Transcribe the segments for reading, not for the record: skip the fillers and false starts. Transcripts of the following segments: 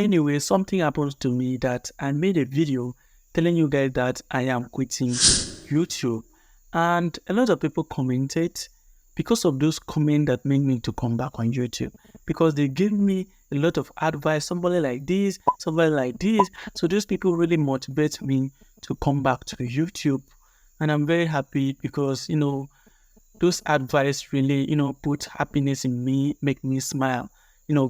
Anyway, something happens to me that I made a video telling you guys that I am quitting YouTube. And a lot of people commented because of those comments that made me to come back on YouTube. Because they give me a lot of advice, somebody like this, somebody like this. So those people really motivate me to come back to YouTube. And I'm very happy because, those advice really, put happiness in me, make me smile.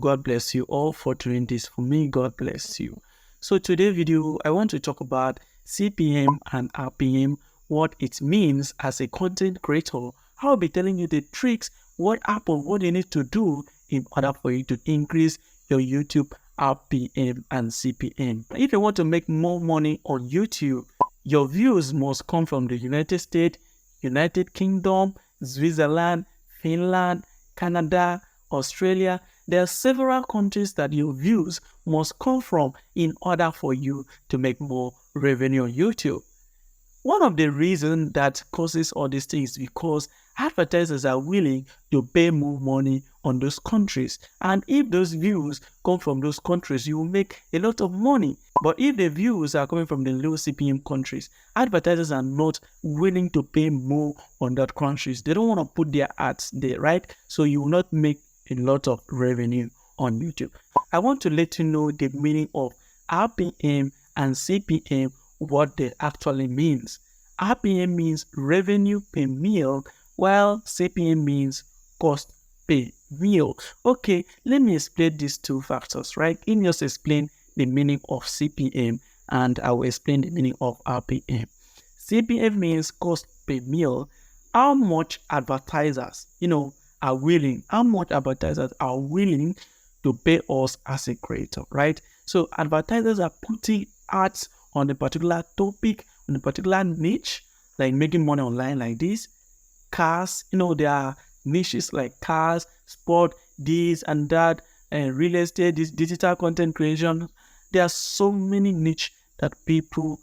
God bless you all for doing this for me. God bless you. So today's video, I want to talk about CPM and RPM, what it means as a content creator. I'll be telling you the tricks, what happens, what you need to do in order for you to increase your YouTube RPM and CPM. If you want to make more money on YouTube, your views must come from the United States, United Kingdom, Switzerland, Finland, Canada, Australia. There are several countries that your views must come from in order for you to make more revenue on YouTube. One of the reasons that causes all these things is because advertisers are willing to pay more money on those countries. And if those views come from those countries, you will make a lot of money. But if the views are coming from the low CPM countries, advertisers are not willing to pay more on that countries. They don't want to put their ads there, right? So you will not make a lot of revenue on YouTube. I want to let you know the meaning of RPM and CPM, what they actually means. RPM means revenue per mille, while CPM means cost per mille. Okay, let me explain these two factors, right? Let me just explain the meaning of CPM and I will explain the meaning of RPM. CPM means cost per mille. How much advertisers, are willing, to pay us as a creator, right? So advertisers are putting ads on a particular topic, on a particular niche, like making money online like this. Cars, there are niches like cars, sport, this and that, and real estate, this digital content creation. There are so many niche that people,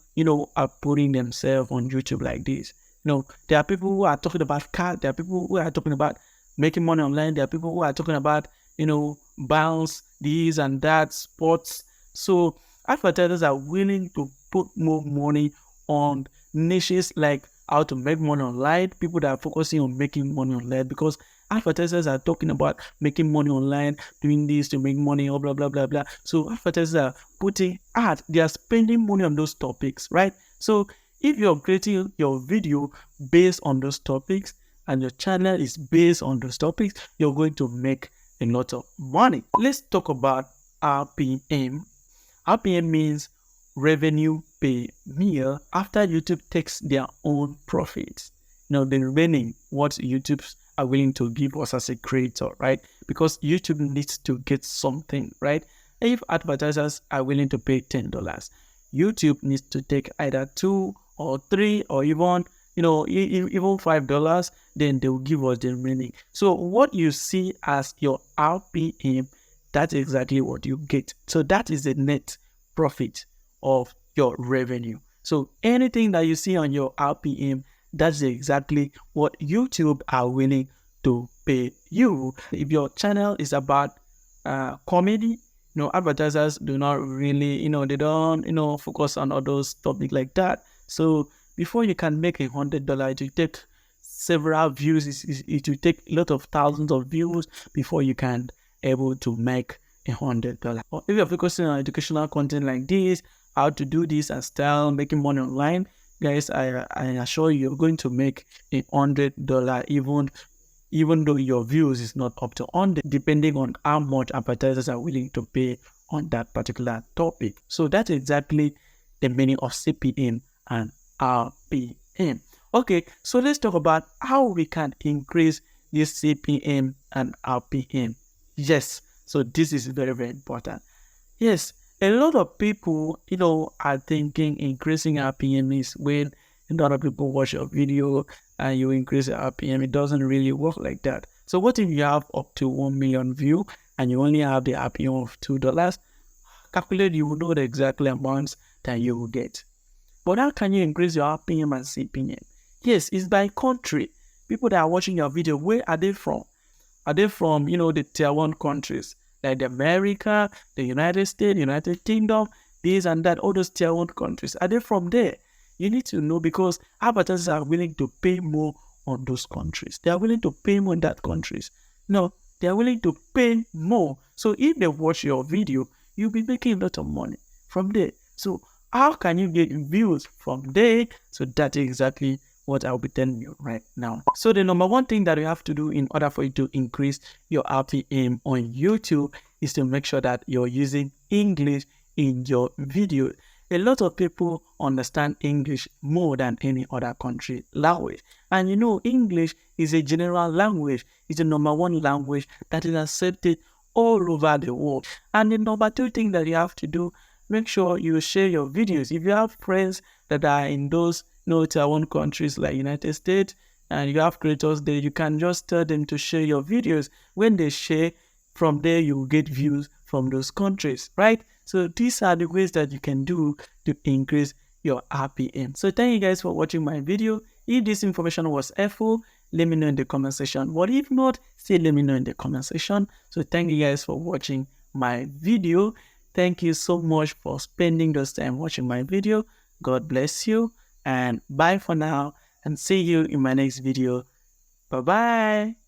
are putting themselves on YouTube like this. There are people who are talking about cars, there are people who are talking about making money online, there are people who are talking about, bounce, this and that, sports. So advertisers are willing to put more money on niches like how to make money online, people that are focusing on making money online, because advertisers are talking about making money online, doing this to make money, blah, blah, blah, blah. So advertisers are putting ads, they are spending money on those topics, right? So if you're creating your video based on those topics and your channel is based on those topics, you're going to make a lot of money. Let's talk about RPM. RPM means revenue per mille after YouTube takes their own profits. The remaining, what YouTube are willing to give us as a creator, right? Because YouTube needs to get something, right? If advertisers are willing to pay $10, YouTube needs to take either 2 or 3 or even $5, then they will give us the remaining. So what you see as your RPM, that's exactly what you get. So that is the net profit of your revenue. So anything that you see on your RPM, that's exactly what YouTube are willing to pay you. If your channel is about comedy, advertisers do not really, they don't, focus on all those topics like that. So before you can make $100, it will take several views. It will take a lot of thousands of views before you can able to make $100. Or if you're focusing on educational content like this, how to do this and style, making money online, guys, I assure you, you're going to make $100 even though your views is not up to 100, depending on how much advertisers are willing to pay on that particular topic. So that's exactly the meaning of CPM and RPM. Okay, so let's talk about how we can increase this CPM and RPM. Yes, so this is very, very important. Yes, a lot of people, are thinking increasing RPM is when a lot of people watch your video and you increase the RPM. It doesn't really work like that. So what if you have up to 1 million views and you only have the RPM of $2? Calculate, you will know the exact amounts that you will get. But how can you increase your RPM and CPM? Yes, it's by country. People that are watching your video, where are they from? Are they from, the tier 1 countries like the America, the United States, United Kingdom, this and that, all those tier 1 countries. Are they from there? You need to know, because advertisers are willing to pay more on those countries. They are willing to pay more in that countries. No, they are willing to pay more. So if they watch your video, you'll be making a lot of money from there. So how can you get views from there? So that's exactly what I'll be telling you right now. So the number one thing that you have to do in order for you to increase your RPM on YouTube is to make sure that you're using English in your video. A lot of people understand English more than any other country language. And you know, English is a general language. It's the number one language that is accepted all over the world. And the number two thing that you have to do, make sure you share your videos. If you have friends that are in those tier 1 countries like United States, and you have creators there, you can just tell them to share your videos. When they share, from there you will get views from those countries, right? So these are the ways that you can do to increase your RPM. So thank you guys for watching my video. If this information was helpful, let me know in the comment section. But if not, still let me know in the comment section. So thank you guys for watching my video. Thank you so much for spending this time watching my video. God bless you, and bye for now, and see you in my next video. Bye-bye.